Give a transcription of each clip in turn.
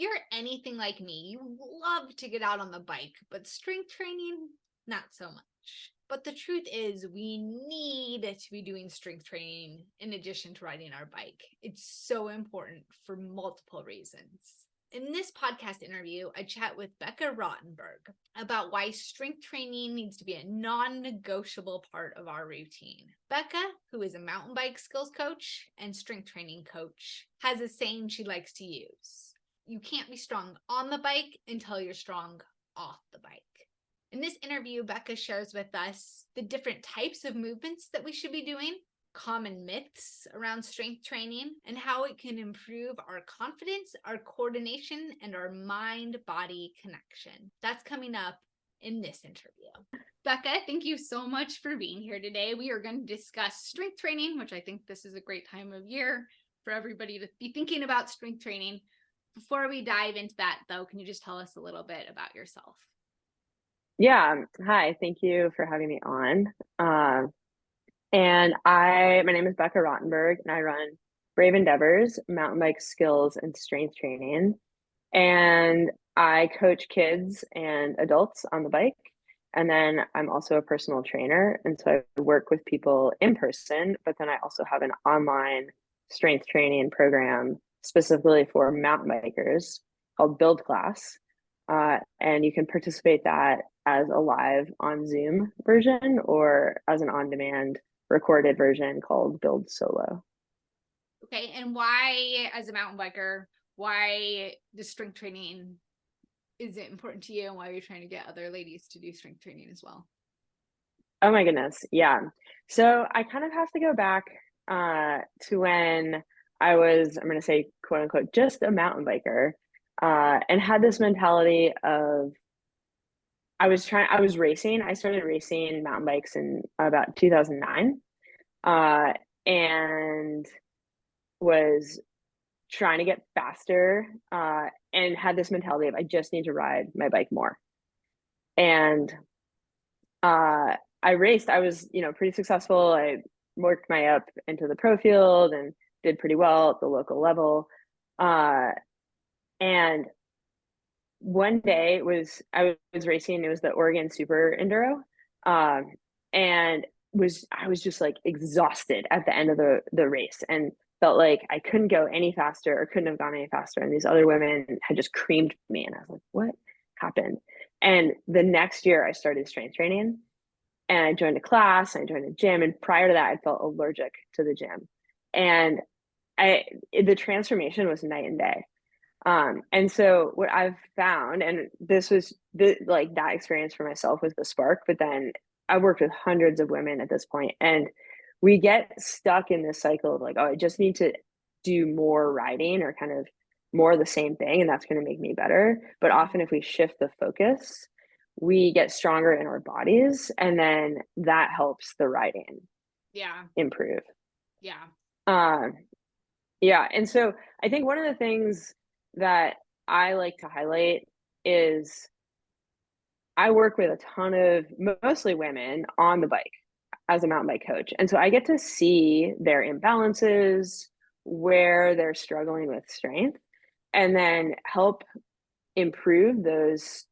you're anything like me, you love to get out on the bike, but strength training, not so much. But the truth is, we need to be doing strength training in addition to riding our bike. It's so important for multiple reasons. In this podcast interview, I chat with Bekah Rottenberg about why strength training needs to be a non-negotiable part of our routine. Bekah, who is a mountain bike skills coach and strength training coach, has a saying she likes to use. You can't be strong on the bike until you're strong off the bike. In this interview, Bekah shares with us the different types of movements that we should be doing, common myths around strength training, and how it can improve our confidence, our coordination, and our mind-body connection. That's coming up in this interview. Bekah, thank you so much for being here today. We are going to discuss strength training, which I think this is a great time of year for everybody to be thinking about strength training. Before we dive into that, though, can you just tell us a little bit about yourself? Yeah. Hi. Thank you for having me on. My name is Bekah Rottenberg, and I run Brave Endeavors, mountain bike skills and strength training. And I coach kids and adults on the bike. And then I'm also a personal trainer. And so I work with people in person, but then I also have an online strength training program specifically for mountain bikers called Build Class. And you can participate that as a live on Zoom version or as an on-demand recorded version called Build Solo. Okay, and why, as a mountain biker, why does strength training, is it important to you, and why are you trying to get other ladies to do strength training as well? Oh my goodness, yeah. So I kind of have to go back to when I was, I'm going to say, quote unquote, just a mountain biker, and had this mentality of I was racing. I started racing mountain bikes in about 2009, and was trying to get faster, and had this mentality of I just need to ride my bike more. And I raced. I was, pretty successful. I worked my up into the pro field and did pretty well at the local level. And one day I was racing. It was the Oregon Super Enduro, and I was just like exhausted at the end of the race and felt like I couldn't go any faster or couldn't have gone any faster. And these other women had just creamed me, and I was like, "What happened?" And the next year, I started strength training, and I joined a class. And I joined a gym, and prior to that, I felt allergic to the gym, and the transformation was night and day. And so what I've found, and this was that experience for myself was the spark, but then I worked with hundreds of women at this point, and we get stuck in this cycle of like, oh, I just need to do more riding or kind of more of the same thing, and that's going to make me better. But often if we shift the focus, we get stronger in our bodies, and then that helps the riding improve. Yeah. And so I think one of the things that I like to highlight is I work with a ton of mostly women on the bike as a mountain bike coach. And so I get to see their imbalances, where they're struggling with strength, and then help improve those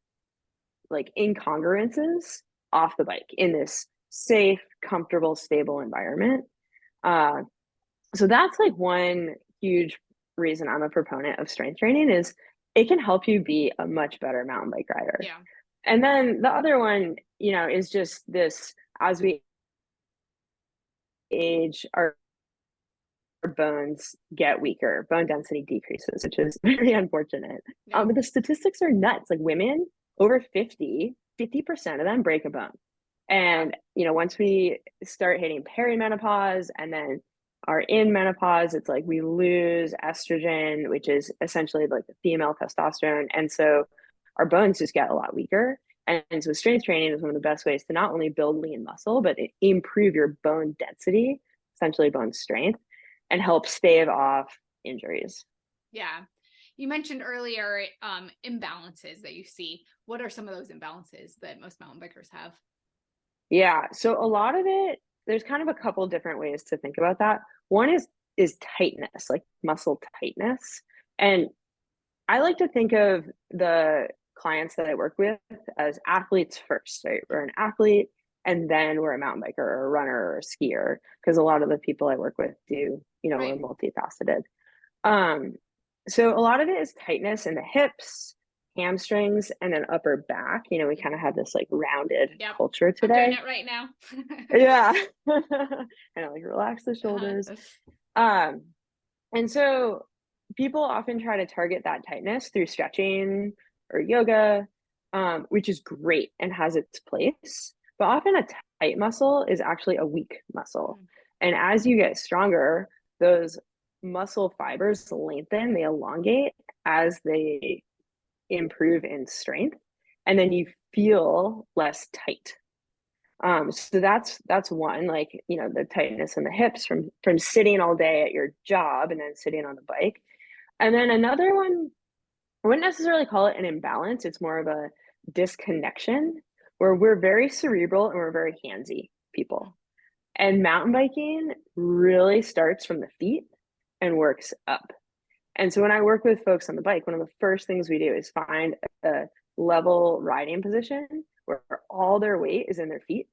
like incongruences off the bike in this safe, comfortable, stable environment. So that's like one huge reason I'm a proponent of strength training is it can help you be a much better mountain bike rider. Yeah. And then the other one, is just this, as we age, our bones get weaker, bone density decreases, which is very unfortunate. Yeah. But the statistics are nuts. Like women over 50% of them break a bone. And, once we start hitting perimenopause and then are in menopause, it's like we lose estrogen, which is essentially like the female testosterone. And so our bones just get a lot weaker. And so strength training is one of the best ways to not only build lean muscle, but improve your bone density, essentially bone strength, and help stave off injuries. Yeah. You mentioned earlier imbalances that you see. What are some of those imbalances that most mountain bikers have? Yeah. So a lot of it, there's kind of a couple different ways to think about that. One is tightness, like muscle tightness. And I like to think of the clients that I work with as athletes first, right? We're an athlete and then we're a mountain biker or a runner or a skier, because a lot of the people I work with do, we're Right. multifaceted. Um, so a lot of it is tightness in the hips, hamstrings, and then upper back. We kind of have this like rounded Yep. culture I'm doing today. it right now. Yeah. And like relax the shoulders. Uh-huh. Um, and so people often try to target that tightness through stretching or yoga, which is great and has its place. But often a tight muscle is actually a weak muscle. Mm. And as you get stronger, those muscle fibers lengthen, they elongate as they improve in strength. And then you feel less tight. So that's one, like, the tightness in the hips from sitting all day at your job and then sitting on the bike. And then another one, I wouldn't necessarily call it an imbalance. It's more of a disconnection where we're very cerebral and we're very handsy people. And mountain biking really starts from the feet and works up. And so when I work with folks on the bike, one of the first things we do is find a level riding position where all their weight is in their feet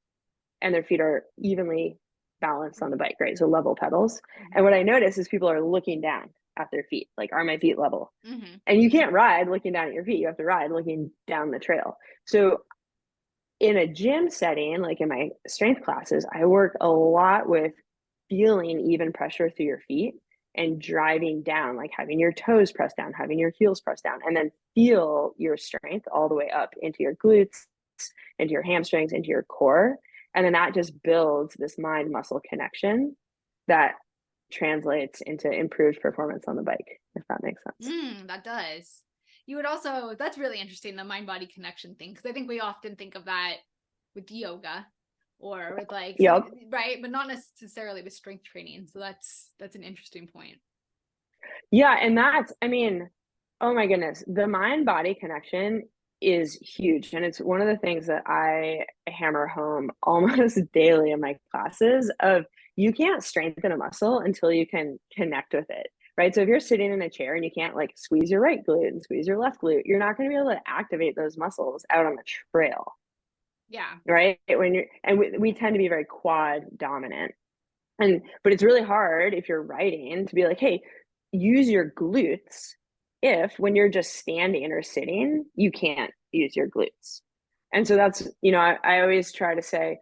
and their feet are evenly balanced on the bike, right? So level pedals. And what I notice is people are looking down at their feet, like, are my feet level? Mm-hmm. And you can't ride looking down at your feet. You have to ride looking down the trail. So in a gym setting, like in my strength classes, I work a lot with feeling even pressure through your feet and driving down, like having your toes pressed down, having your heels pressed down, and then feel your strength all the way up into your glutes, into your hamstrings, into your core. And then that just builds this mind muscle connection that translates into improved performance on the bike, if that makes sense. That does. You would also, that's really interesting, the mind body connection thing, because I think we often think of that with yoga or with like, Yep. right, but not necessarily with strength training. So that's an interesting point. Yeah. And I mean, oh my goodness, the mind body connection is huge. And it's one of the things that I hammer home almost daily in my classes of you can't strengthen a muscle until you can connect with it. Right. So if you're sitting in a chair and you can't like squeeze your right glute and squeeze your left glute, you're not going to be able to activate those muscles out on the trail. Yeah. Right. We tend to be very quad dominant. But it's really hard if you're writing to be like, hey, use your glutes if when you're just standing or sitting, you can't use your glutes. And so that's, I always try to say,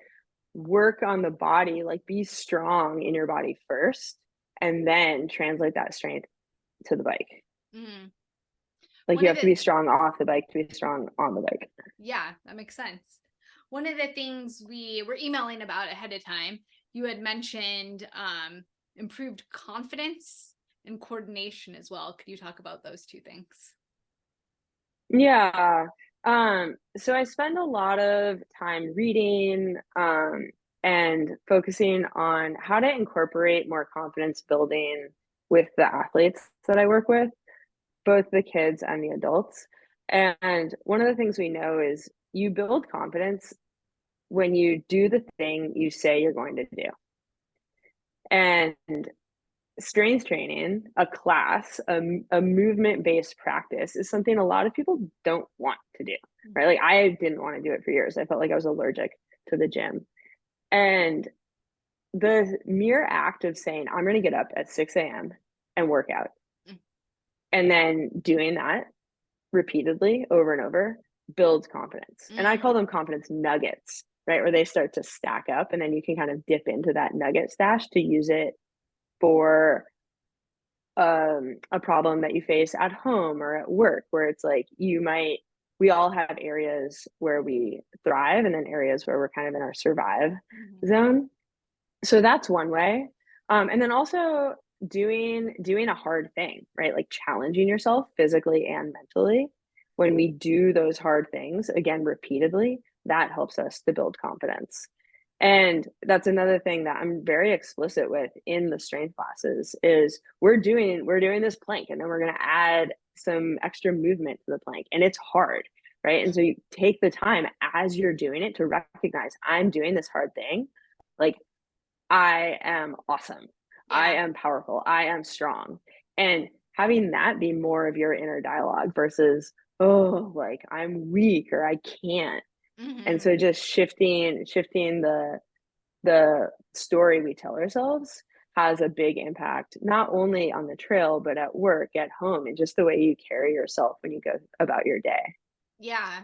work on the body, like be strong in your body first, and then translate that strength to the bike. Mm. Like One you of have to the be strong off the bike to be strong on the bike. Yeah, that makes sense. One of the things we were emailing about ahead of time, you had mentioned improved confidence and coordination as well. Could you talk about those two things? Yeah. So I spend a lot of time reading, and focusing on how to incorporate more confidence building with the athletes that I work with, both the kids and the adults. And one of the things we know is you build confidence when you do the thing you say you're going to do. And strength training, a class, a movement based practice is something a lot of people don't want to do, right? Like I didn't want to do it for years. I felt like I was allergic to the gym. And the mere act of saying, I'm going to get up at 6 a.m. and work out, and then doing that repeatedly over and over builds confidence. And I call them confidence nuggets, right? Where they start to stack up, and then you can kind of dip into that nugget stash to use it for a problem that you face at home or at work, where it's like we all have areas where we thrive and then areas where we're kind of in our survive zone. So that's one way. And then also doing a hard thing, right? Like challenging yourself physically and mentally. When we do those hard things again repeatedly, that helps us to build confidence. And that's another thing that I'm very explicit with in the strength classes is we're doing this plank, and then we're going to add some extra movement to the plank, and it's hard, right? And so you take the time as you're doing it to recognize I'm doing this hard thing. Like I am awesome. I Yeah. am powerful. I am strong. And having that be more of your inner dialogue versus, oh, like I'm weak or I can't. And so Mm-hmm. just shifting the story we tell ourselves has a big impact, not only on the trail, but at work, at home, and just the way you carry yourself when you go about your day. Yeah.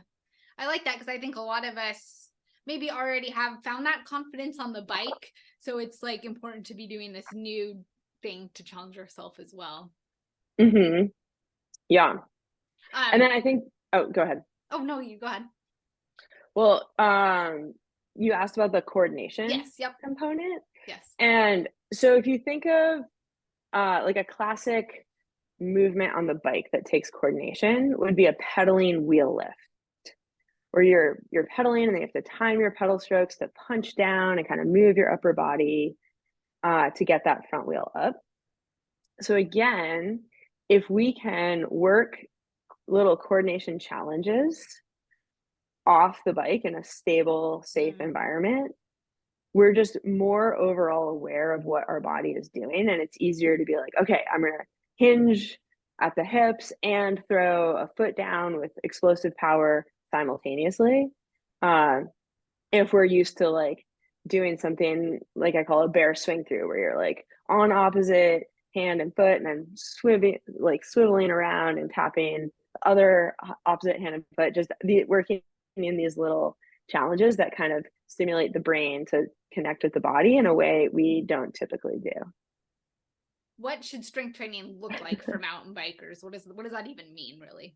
I like that because I think a lot of us maybe already have found that confidence on the bike. So it's like important to be doing this new thing to challenge yourself as well. Mm-hmm. Yeah. And Um, then I think, oh, go ahead. oh no, you go ahead. Well, you asked about the coordination Yes, yep, component. yes. And so if you think of like a classic movement on the bike that takes coordination would be a pedaling wheel lift, where you're pedaling and then you have to time your pedal strokes to punch down and kind of move your upper body to get that front wheel up. So again, if we can work little coordination challenges off the bike in a stable, safe Mm. environment, we're just more overall aware of what our body is doing. And it's easier to be like, okay, I'm going to hinge at the hips and throw a foot down with explosive power simultaneously. Uh, if we're used to like doing something like I call a bear swing through, where you're like on opposite hand and foot and then swiveling around and tapping other opposite hand and foot, just working in these little challenges that kind of stimulate the brain to connect with the body in a way we don't typically do. What should strength training look like for mountain bikers? What does that even mean, really?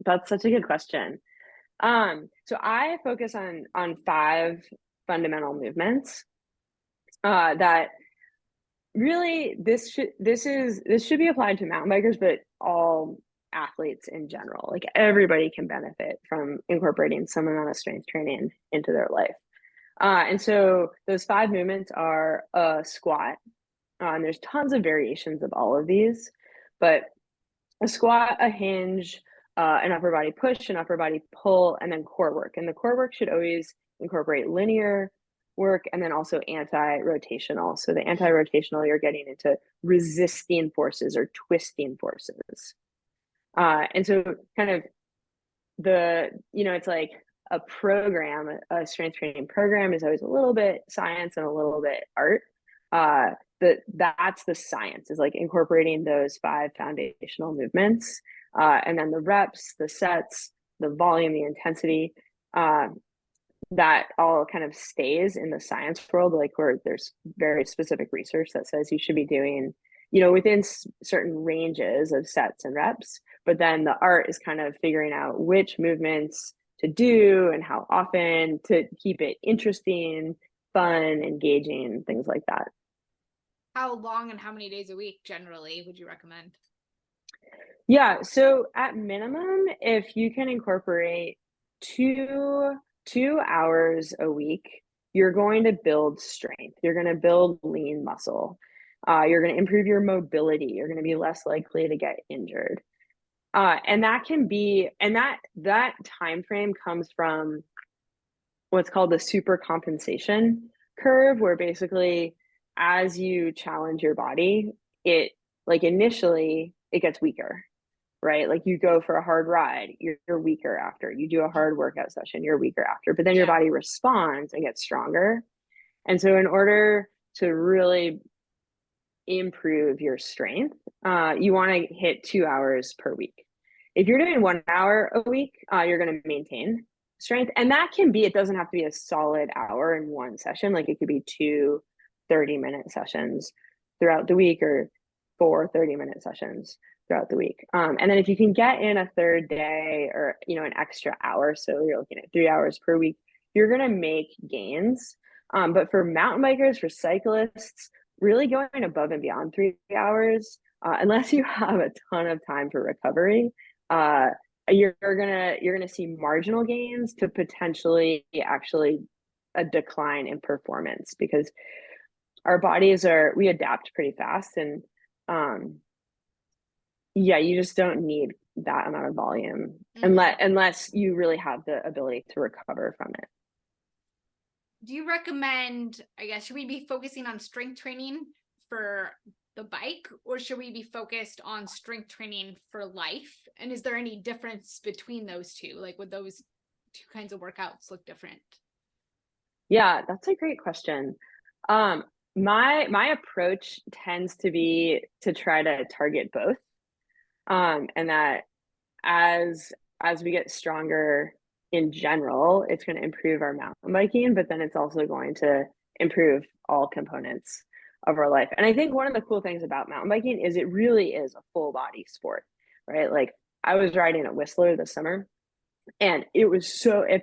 That's such a good question. So I focus on five fundamental movements that really this should be applied to mountain bikers, but all athletes in general. Like everybody can benefit from incorporating some amount of strength training into their life. And so those five movements are a squat. And there's tons of variations of all of these, but a squat, a hinge, an upper body push, an upper body pull, and then core work. And the core work should always incorporate linear work and then also anti-rotational. So the anti-rotational, you're getting into resisting forces or twisting forces. And so kind of it's like a program, a strength training program is always a little bit science and a little bit art. That's the science, is like incorporating those five foundational movements, and then the reps, the sets, the volume, the intensity, uh, that all kind of stays in the science world, like where there's very specific research that says you should be doing, within certain ranges of sets and reps. But then the art is kind of figuring out which movements to do and how often to keep it interesting, fun, engaging, things like that. How long and how many days a week generally would you recommend? Yeah, so at minimum, if you can incorporate two hours a week, you're going to build strength. You're going to build lean muscle. You're going to improve your mobility. You're going to be less likely to get injured. And that time frame comes from what's called the super compensation curve, where basically as you challenge your body, it like initially it gets weaker, right? Like you go for a hard ride, you're weaker after. You do a hard workout session, you're weaker after. But then your Yeah. body responds and gets stronger. And so, in order to really improve your strength, you want to hit 2 hours per week. If you're doing 1 hour a week, you're going to maintain strength. And that can be, it doesn't have to be a solid hour in one session. Like it could be 2 30-minute sessions throughout the week, or 4 30-minute sessions throughout the week. And then if you can get in a third day, or, an extra hour, so you're looking at 3 hours per week, you're going to make gains. But for mountain bikers, for cyclists, really going above and beyond 3 hours, unless you have a ton of time for recovery, you're gonna see marginal gains to potentially actually a decline in performance, because our bodies we adapt pretty fast, and um, yeah, you just don't need that amount of volume Mm-hmm. unless you really have the ability to recover from it. Do you recommend, I guess, should we be focusing on strength training for the bike, or should we be focused on strength training for life? And is there any difference between those two? Like, would those two kinds of workouts look different? Yeah, that's a great question. My approach tends to be to try to target both. And that as we get stronger in general, it's going to improve our mountain biking, but then it's also going to improve all components of our life. And I think one of the cool things about mountain biking is it really is a full body sport, right? Like I was riding at Whistler this summer and it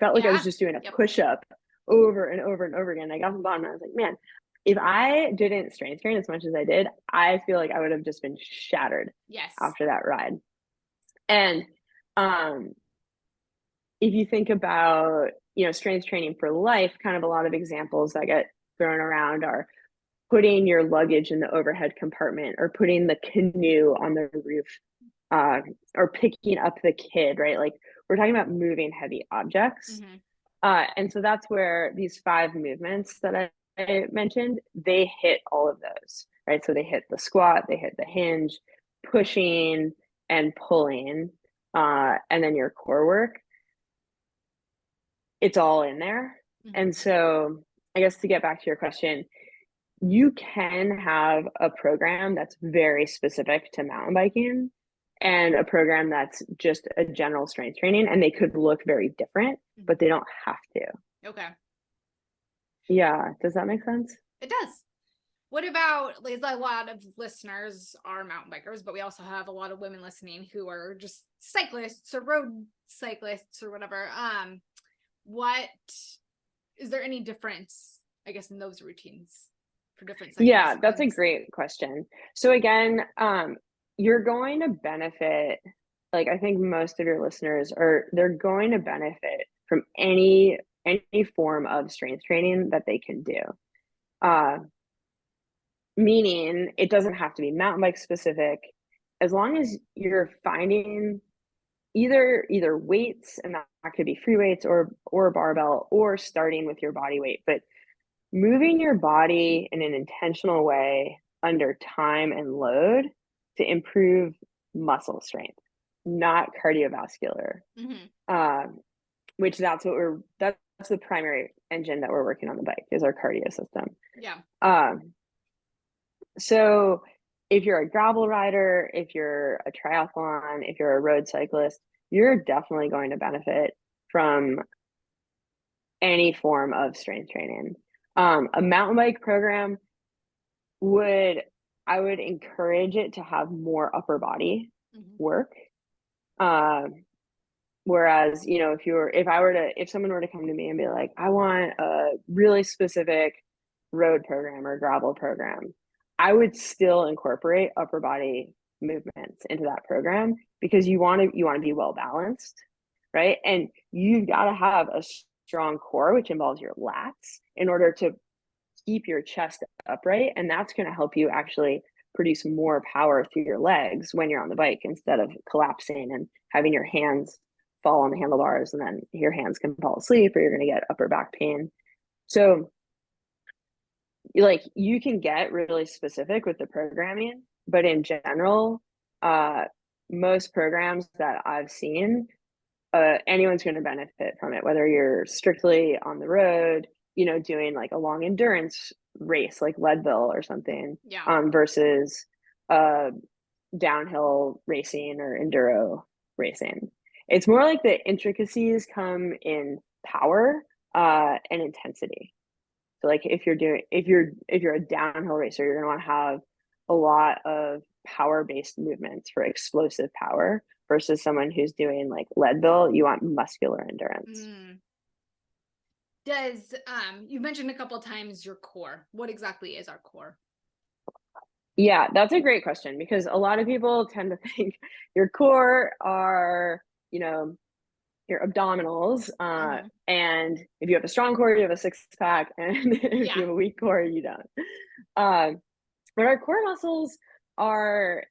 felt like I was Yeah. just doing a Yep. push up over and over and over again. I got to the bottom and I was like, man, if I didn't strength train as much as I did, I feel like I would have just been shattered Yes. after that ride. And um, if you think about, strength training for life, kind of a lot of examples that get thrown around are putting your luggage in the overhead compartment or putting the canoe on the roof, or picking up the kid, right? Like we're talking about moving heavy objects. Mm-hmm. And so that's where these 5 movements that I mentioned, they hit all of those, right? So they hit the squat, they hit the hinge, pushing and pulling, and then your core work. It's all in there. Mm-hmm. And so I guess to get back to your question, you can have a program that's very specific to mountain biking and a program that's just a general strength training, and they could look very different, but they don't have to. Okay. Yeah. Does that make sense? It does. What about, like, a lot of listeners are mountain bikers, but we also have a lot of women listening who are just cyclists or road cyclists or whatever. What is there any difference, I guess, in those routines for different cyclists? Yeah, that's a great question. So again, you're going to benefit, like I think most of your listeners they're going to benefit from any form of strength training that they can do. Meaning it doesn't have to be mountain bike specific, as long as you're finding either weights, and that could be free weights or barbell, or starting with your body weight, but moving your body in an intentional way under time and load to improve muscle strength, not cardiovascular. Mm-hmm. Which that's the primary engine that we're working on the bike, is our cardio system. Yeah. So if you're a gravel rider, if you're a triathlon, if you're a road cyclist, you're definitely going to benefit from any form of strength training. A mountain bike program I would encourage it to have more upper body work. Whereas, if someone were to come to me and be like, I want a really specific road program or gravel program, I would still incorporate upper body movements into that program, because you want to be well balanced, right? And you've got to have a strong core, which involves your lats, in order to keep your chest upright. And that's going to help you actually produce more power through your legs when you're on the bike, instead of collapsing and having your hands fall on the handlebars, and then your hands can fall asleep, or you're going to get upper back pain. So like you can get really specific with the programming, but in general, most programs that I've seen, anyone's going to benefit from it, whether you're strictly on the road, doing like a long endurance race like Leadville or something, versus downhill racing or enduro racing. It's more like the intricacies come in power and intensity. So like if you're a downhill racer, you're going to want to have a lot of power-based movements for explosive power, versus someone who's doing like Leadville, you want muscular endurance. Does you mentioned a couple of times your core. What exactly is our core? Yeah, that's a great question, because a lot of people tend to think your core are, your abdominals. And if you have a strong core, you have a 6-pack, and if you have a weak core, you don't. But our core muscles are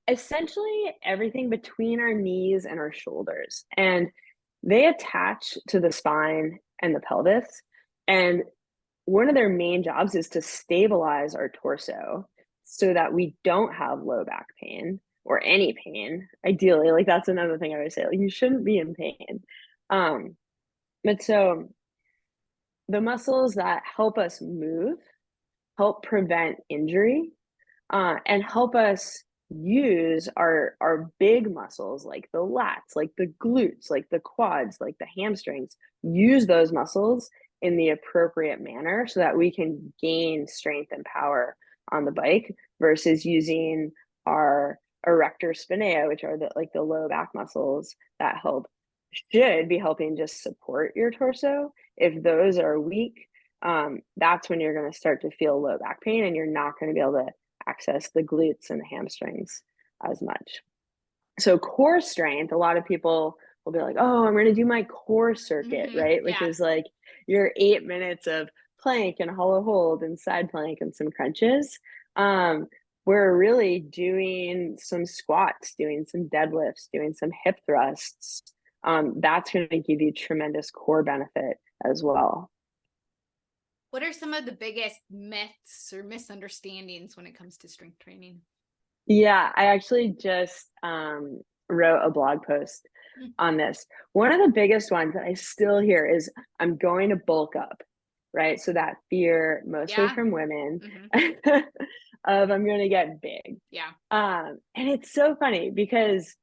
essentially everything between our knees and our shoulders, and they attach to the spine and the pelvis. And one of their main jobs is to stabilize our torso so that we don't have low back pain or any pain. Ideally, like that's another thing I would say, like you shouldn't be in pain. Um, but so the muscles that help us move help prevent injury, and help us use our big muscles like the lats, like the glutes, like the quads, like the hamstrings. Use those muscles in the appropriate manner so that we can gain strength and power on the bike versus using our erector spinae, which are the low back muscles that should be helping just support your torso. If those are weak, that's when you're going to start to feel low back pain, and you're not going to be able to access the glutes and the hamstrings as much. So core strength, a lot of people will be like, oh, I'm going to do my core circuit, right? Which Yeah. is like your 8 minutes of plank and hollow hold and side plank and some crunches. We're really doing some squats, doing some deadlifts, doing some hip thrusts. That's going to give you tremendous core benefit as well. What are some of the biggest myths or misunderstandings when it comes to strength training? Yeah, I actually just wrote a blog post on this. One of the biggest ones that I still hear is I'm going to bulk up, right? So that fear, mostly Yeah. from women, Mm-hmm. of I'm going to get big. Yeah. And it's so funny because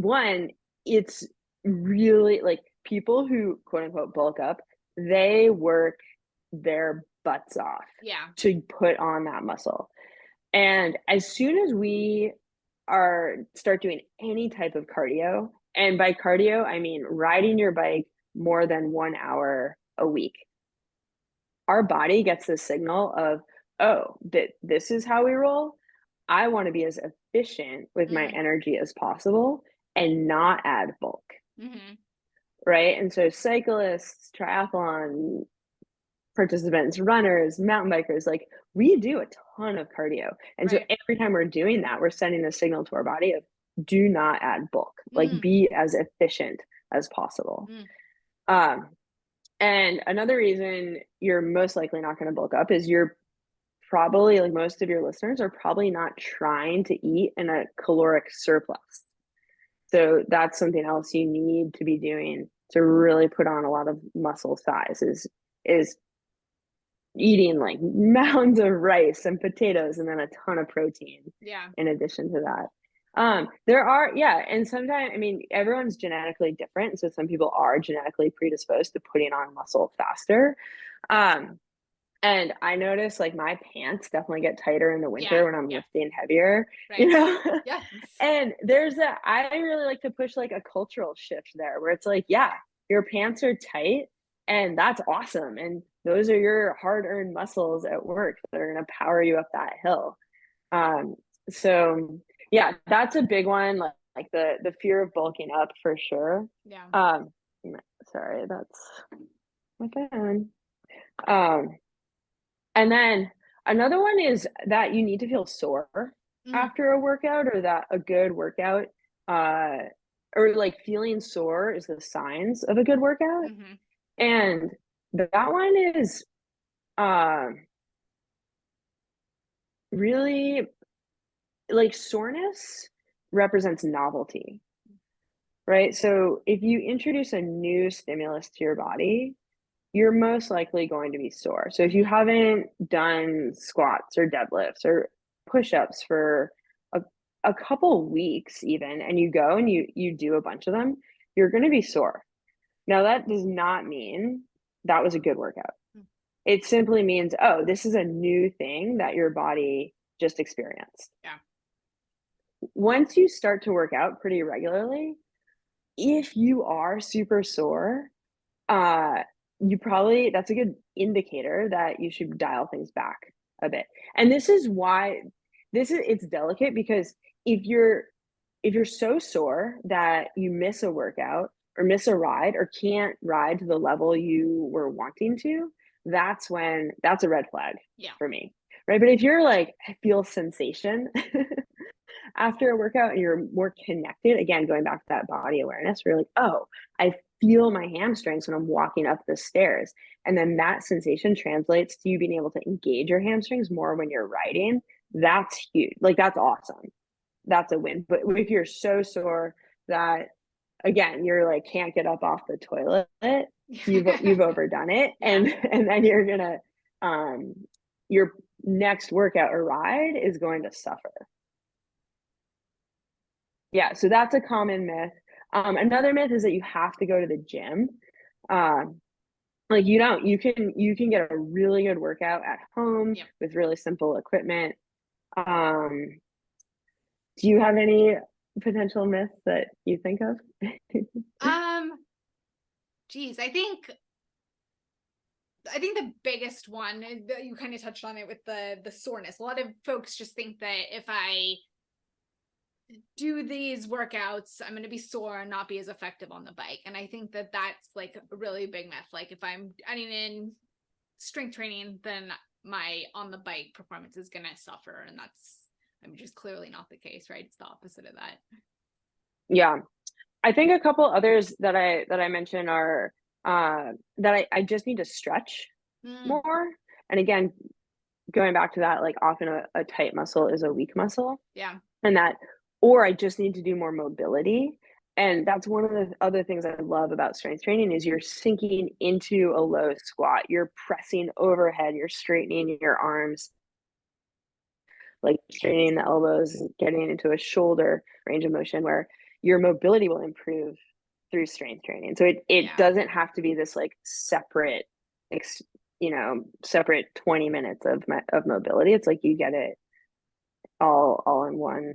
one, it's really like people who quote unquote bulk up, they work their butts off Yeah. to put on that muscle. And as soon as we start doing any type of cardio, and by cardio, I mean riding your bike more than 1 hour a week, our body gets the signal of, oh, this is how we roll. I want to be as efficient with my energy as possible and not add bulk. Mm-hmm. Right. And so cyclists, triathlon participants, runners, mountain bikers, like we do a ton of cardio. And so Right. every time we're doing that, we're sending a signal to our body of do not add bulk, like Mm. be as efficient as possible. Mm. Um, and another reason you're most likely not going to bulk up is you're probably, like most of your listeners are probably not trying to eat in a caloric surplus. So that's something else you need to be doing to really put on a lot of muscle size is eating like mounds of rice and potatoes and then a ton of protein Yeah. in addition to that. There are, yeah, and sometimes, I mean, everyone's genetically different. So some people are genetically predisposed to putting on muscle faster. And I notice like my pants definitely get tighter in the winter Yeah. when I'm Yeah. lifting heavier, Right. Yeah. And I really like to push like a cultural shift there where it's like, yeah, your pants are tight and that's awesome. And those are your hard earned muscles at work that are going to power you up that hill. Um, so yeah, that's a big one. Like the fear of bulking up for sure. Yeah. Um, sorry, that's my phone. Um, and then another one is that you need to feel sore Mm. after a workout, or that a good workout, uh, or like feeling sore is the signs of a good workout. Mm-hmm. And that one is really like soreness represents novelty, right? So if you introduce a new stimulus to your body, you're most likely going to be sore. So if you Mm-hmm. haven't done squats or deadlifts or push-ups for a, a couple weeks even, and you go and you do a bunch of them, you're going to be sore. Now that does not mean that was a good workout. It simply means, oh, this is a new thing that your body just experienced. Yeah. Once you start to work out pretty regularly, if you are super sore, uh, you probably that's a good indicator that you should dial things back a bit. And this is why it's delicate because if you're if you're so sore that you miss a workout or miss a ride or can't ride to the level you were wanting to, that's a red flag Yeah. for me. Right. But if you're like, I feel sensation after a workout and you're more connected, again, going back to that body awareness, where you're like, oh, I feel my hamstrings when I'm walking up the stairs. And then that sensation translates to you being able to engage your hamstrings more when you're riding. That's huge. Like, that's awesome. That's a win. But if you're so sore that, again, you're like can't get up off the toilet, you've overdone it. Yeah. And then you're gonna your next workout or ride is going to suffer. Yeah, so that's a common myth. Another myth is that you have to go to the gym. Like, you don't. You can get a really good workout at home Yep. with really simple equipment. Do you have any potential myths that you think of? Geez, I think the biggest one that you kind of touched on it with the soreness. A lot of folks just think that if I do these workouts, I'm going to be sore and not be as effective on the bike. And I think that that's like a really big myth. Like, if I'm adding in strength training, then my on the bike performance is going to suffer. And that's, I mean, just clearly not the case, right? It's the opposite of that. Yeah. I think a couple others that I mentioned are that I just need to stretch more. And again, going back to that, like, often a tight muscle is a weak muscle. Yeah. And that, or I just need to do more mobility. And that's one of the other things I love about strength training is you're sinking into a low squat. You're pressing overhead, you're straightening your arms, like straightening the elbows, getting into a shoulder range of motion where your mobility will improve through strength training. So it doesn't have to be this like separate, separate 20 minutes of mobility. It's like you get it all in one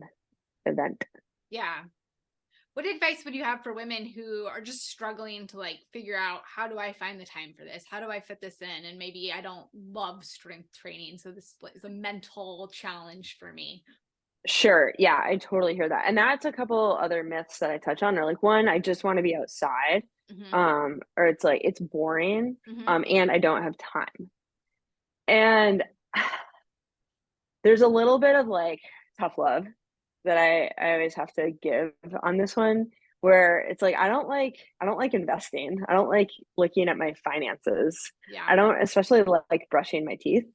event. Yeah. What advice would you have for women who are just struggling to like figure out, how do I find the time for this? How do I fit this in? And maybe I don't love strength training, so this is a mental challenge for me. Sure. Yeah, I totally hear that. And that's a couple other myths that I touch on. Or like, one, I just want to be outside. Or it's like it's boring. And I don't have time. And there's a little bit of like tough love that I always have to give on this one, where it's like I don't like investing. I don't like looking at my finances. Yeah. I don't especially like brushing my teeth.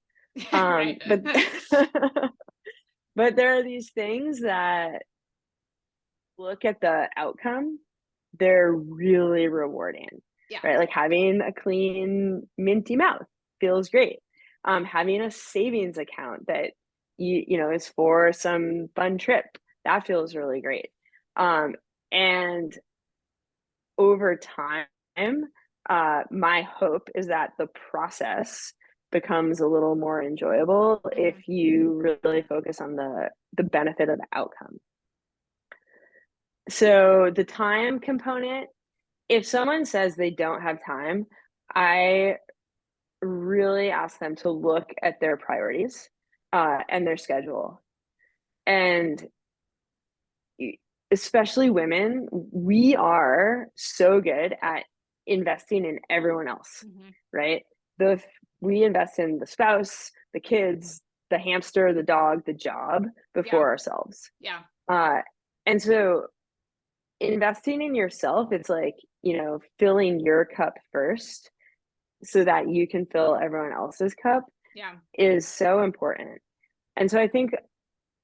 Right. But but there are these things that, look at the outcome, they're really rewarding. Yeah. Right? Like having a clean, minty mouth feels great. Having a savings account that is for some fun trip, that feels really great. And over time, my hope is that the process becomes a little more enjoyable if you really focus on the benefit of the outcome. So the time component, if someone says they don't have time, I really ask them to look at their priorities and their schedule. And especially women, we are so good at investing in everyone else, right? We invest in the spouse, the kids, the hamster, the dog, the job before ourselves. Yeah. And so investing in yourself, it's like, filling your cup first so that you can fill everyone else's cup is so important. And so I think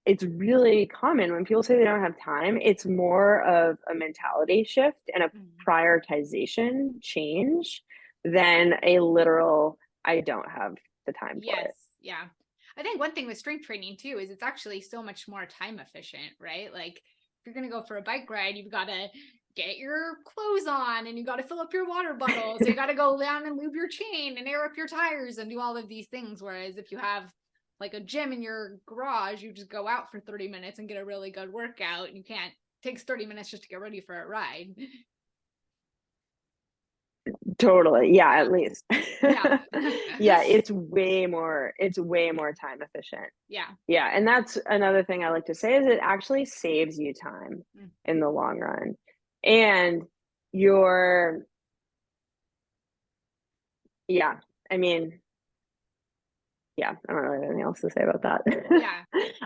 it's really common when people say they don't have time, it's more of a mentality shift and a prioritization change than a literal, I don't have the time for it. Yeah. I think one thing with strength training too is it's actually so much more time efficient, right? Like, if you're going to go for a bike ride, you've got to get your clothes on and you got to fill up your water bottle. So you got to go down and lube your chain and air up your tires and do all of these things. Whereas if you have like a gym in your garage, you just go out for 30 minutes and get a really good workout. And it takes 30 minutes just to get ready for a ride. Totally. Yeah, at least. Yeah. Yeah, it's way more time efficient. Yeah. Yeah. And that's another thing I like to say is it actually saves you time in the long run. And I mean, I don't really have anything else to say about that. Yeah.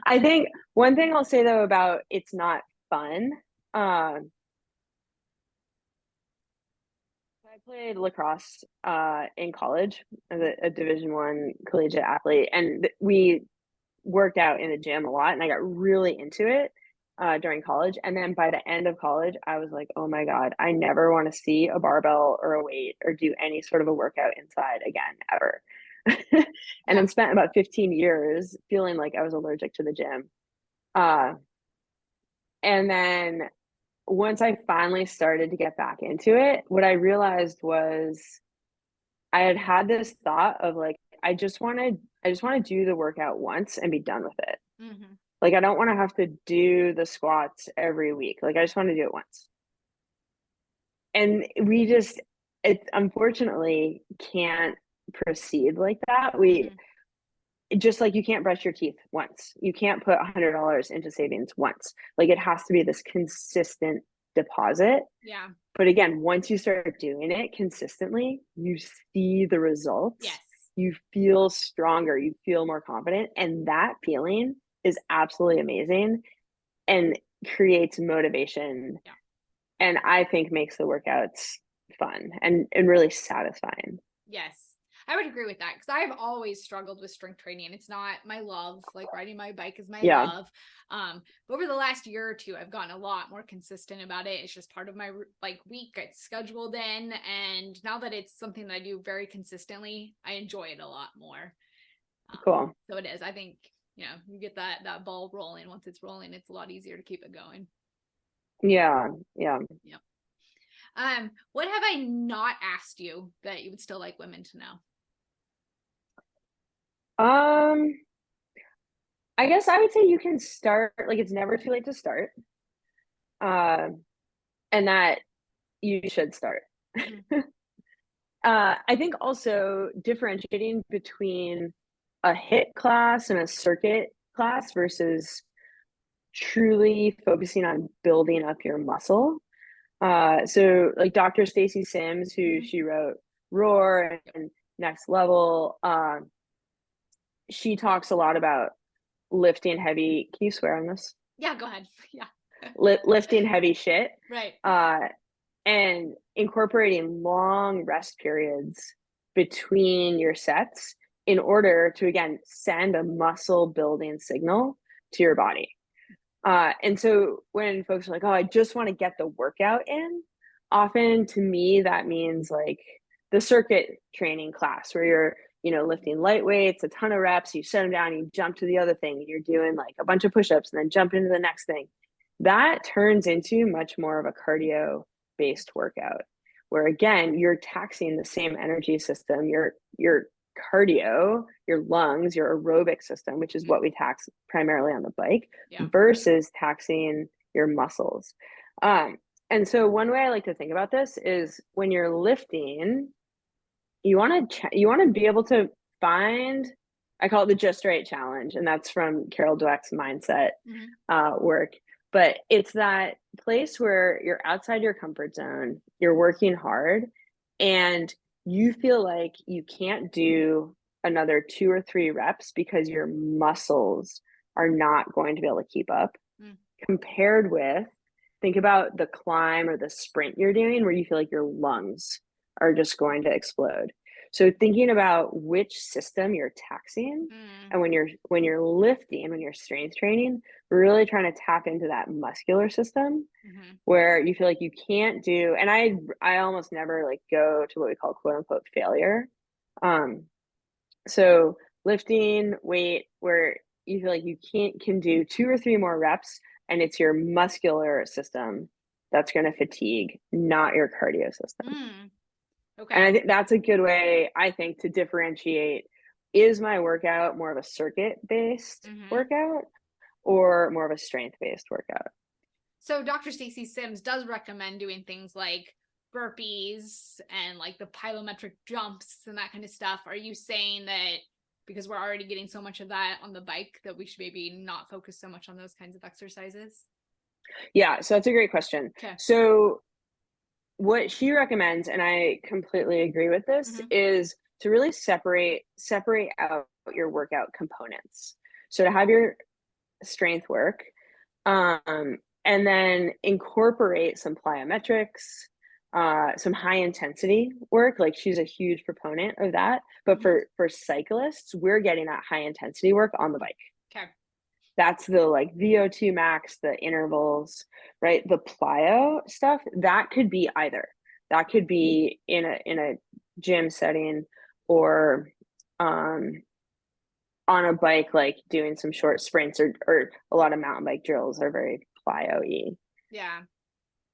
I think one thing I'll say though about it's not fun, played lacrosse in college as a Division I collegiate athlete, and we worked out in the gym a lot, and I got really into it during college. And then by the end of college, I was like, oh my God, I never want to see a barbell or a weight or do any sort of a workout inside again, ever. And Yeah. then spent about 15 years feeling like I was allergic to the gym. Uh, and then once I finally started to get back into it, what I realized was I had this thought of like, I just want to do the workout once and be done with it. Mm-hmm. Like, I don't want to have to do the squats every week. Like, I just want to do it once. And it unfortunately can't proceed like that. Mm-hmm. Just like you can't brush your teeth once. You can't put $100 into savings once. Like, it has to be this consistent deposit. Yeah. But again, once you start doing it consistently, you see the results. Yes. You feel stronger, you feel more confident, and that feeling is absolutely amazing and creates motivation, Yeah. and I think makes the workouts fun and really satisfying. Yes. I would agree with that because I've always struggled with strength training. It's not my love. Like riding my bike is my Yeah, love. But over the last year or two, I've gotten a lot more consistent about it. It's just part of my like week. It's scheduled in, and now that it's something that I do very consistently, I enjoy it a lot more. cool. So it is. I think you get that ball rolling. Once it's rolling, it's a lot easier to keep it going. Yeah, yeah. Yep. What have I not asked you that you would still like women to know? Um, I guess I would say you can start, like, it's never too late to start, and that you should start. Mm-hmm. I think also differentiating between a HIIT class and a circuit class versus truly focusing on building up your muscle. So like Dr. Stacy Sims, who Mm-hmm. she wrote Roar and Next Level, she talks a lot about lifting heavy. Can you swear on this? Yeah, go ahead. Yeah. Lifting heavy shit. Right. Uh, and incorporating long rest periods between your sets in order to again send a muscle building signal to your body. And so when folks are like, oh, I just want to get the workout in, often to me that means like the circuit training class where you're lifting light weights, a ton of reps, you set them down, you jump to the other thing, and you're doing like a bunch of push-ups and then jump into the next thing. That turns into much more of a cardio based workout where again you're taxing the same energy system, your cardio, your lungs, your aerobic system, which is what we tax primarily on the bike, Yeah. versus taxing your muscles. And so one way I like to think about this is when you're lifting, you want to be able to find, I call it the just right challenge, and that's from Carol Dweck's mindset Mm-hmm. work. But it's that place where you're outside your comfort zone, you're working hard, and you feel like you can't do another 2 or 3 reps because your muscles are not going to be able to keep up. Mm. Compared with, think about the climb or the sprint you're doing where you feel like your lungs are just going to explode. So thinking about which system you're taxing, Mm. and when you're lifting, when you're strength training, we're really trying to tap into that muscular system Mm-hmm. where you feel like you can't do, and I almost never like go to what we call quote unquote failure. Um, so lifting weight where you feel like you can do 2 or 3 more reps, and it's your muscular system that's going to fatigue, not your cardio system. Mm. And Okay. I think that's a good way, I think, to differentiate, is my workout more of a circuit based Mm-hmm. workout or more of a strength based workout? So Dr. Stacey Sims does recommend doing things like burpees and like the plyometric jumps and that kind of stuff. Are you saying that because we're already getting so much of that on the bike that we should maybe not focus so much on those kinds of exercises? Yeah, so that's a great question. Okay. So what she recommends, and I completely agree with this, Mm-hmm. is to really separate out your workout components. So to have your strength work, and then incorporate some plyometrics, some high intensity work. Like she's a huge proponent of that. But for cyclists, we're getting that high intensity work on the bike. Okay. That's the like VO2 max, the intervals, right? The plyo stuff, that could be either. That could be in a gym setting, or on a bike, like doing some short sprints, or a lot of mountain bike drills are very plyo-y. Yeah.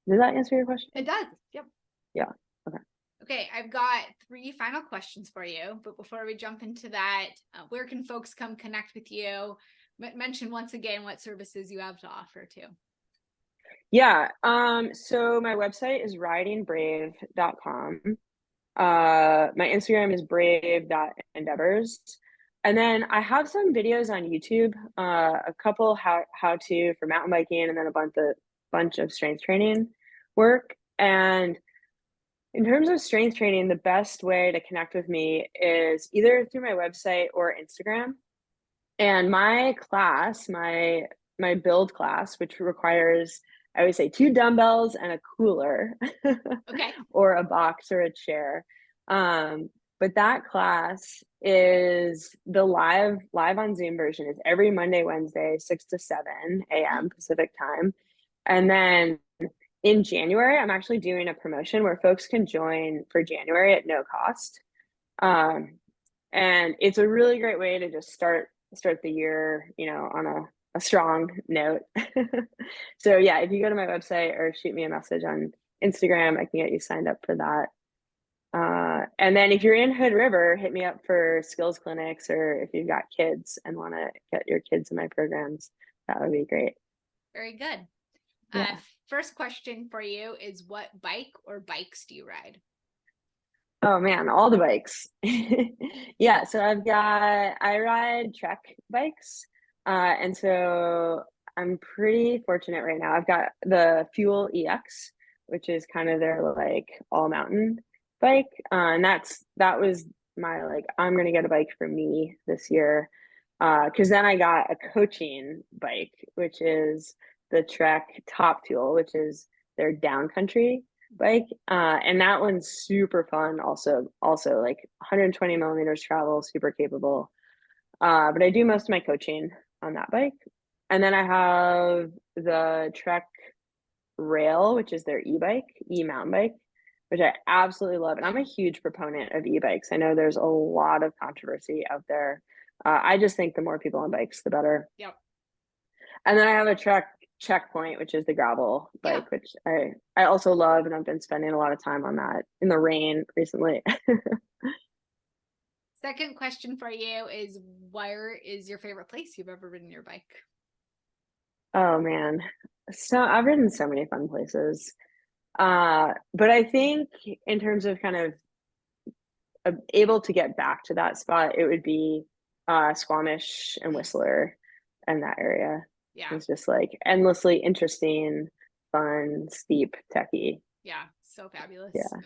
Does that answer your question? It does. Yep. Yeah. Okay. Okay, I've got 3 final questions for you, but before we jump into that, where can folks come connect with you? Mention once again what services you have to offer too. Yeah. So my website is ridingbrave.com. My Instagram is brave.endeavors. And then I have some videos on YouTube, a couple how to for mountain biking, and then a bunch of strength training work. And in terms of strength training, the best way to connect with me is either through my website or Instagram. And my class, my build class, which requires, I always say, 2 dumbbells and a cooler, Okay. or a box or a chair. But that class is the live on Zoom version is every Monday, Wednesday, 6 to 7 a.m. Pacific time. And then in January, I'm actually doing a promotion where folks can join for January at no cost. And it's a really great way to just start the year, on a strong note. So yeah, if you go to my website or shoot me a message on Instagram, I can get you signed up for that. And then if you're in Hood River, hit me up for skills clinics, or if you've got kids and want to get your kids in my programs, that would be great. Very good. Yeah. First question for you is, what bike or bikes do you ride? Oh man, all the bikes. Yeah, so I ride Trek bikes. And so I'm pretty fortunate right now. I've got the Fuel EX, which is kind of their like all mountain bike. And that was my like, I'm gonna get a bike for me this year. Because then I got a coaching bike, which is the Trek Top Fuel, which is their downcountry bike. And that one's super fun. Also like 120 millimeters travel, super capable. But I do most of my coaching on that bike. And then I have the Trek Rail, which is their e-mountain bike, which I absolutely love. And I'm a huge proponent of e-bikes. I know there's a lot of controversy out there. I just think the more people on bikes, the better. Yep. And then I have a Trek Checkpoint, which is the gravel bike, which I also love, and I've been spending a lot of time on that in the rain recently. Second question for you is, where is your favorite place you've ever ridden your bike? Oh man, so I've ridden so many fun places, but I think in terms of kind of able to get back to that spot, it would be Squamish and Whistler and that area. Yeah. It's just like endlessly interesting, fun, steep, techy. Yeah. So fabulous. Yeah.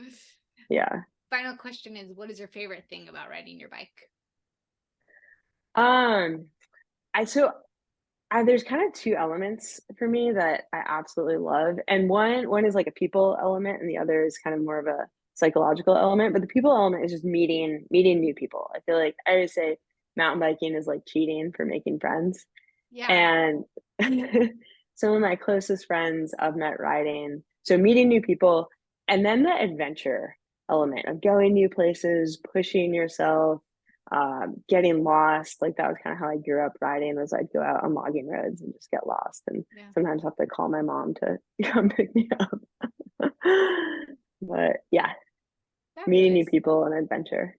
Yeah. Final question is, what is your favorite thing about riding your bike? There's kind of 2 elements for me that I absolutely love. And one is like a people element, and the other is kind of more of a psychological element. But the people element is just meeting new people. I feel like I always say mountain biking is like cheating for making friends. Yeah. And some of my closest friends I've met riding. So meeting new people, and then the adventure element of going new places, pushing yourself, getting lost. Like that was kind of how I grew up riding, was I'd go out on logging roads and just get lost, and sometimes have to call my mom to come pick me up. But yeah, meeting new people and adventure.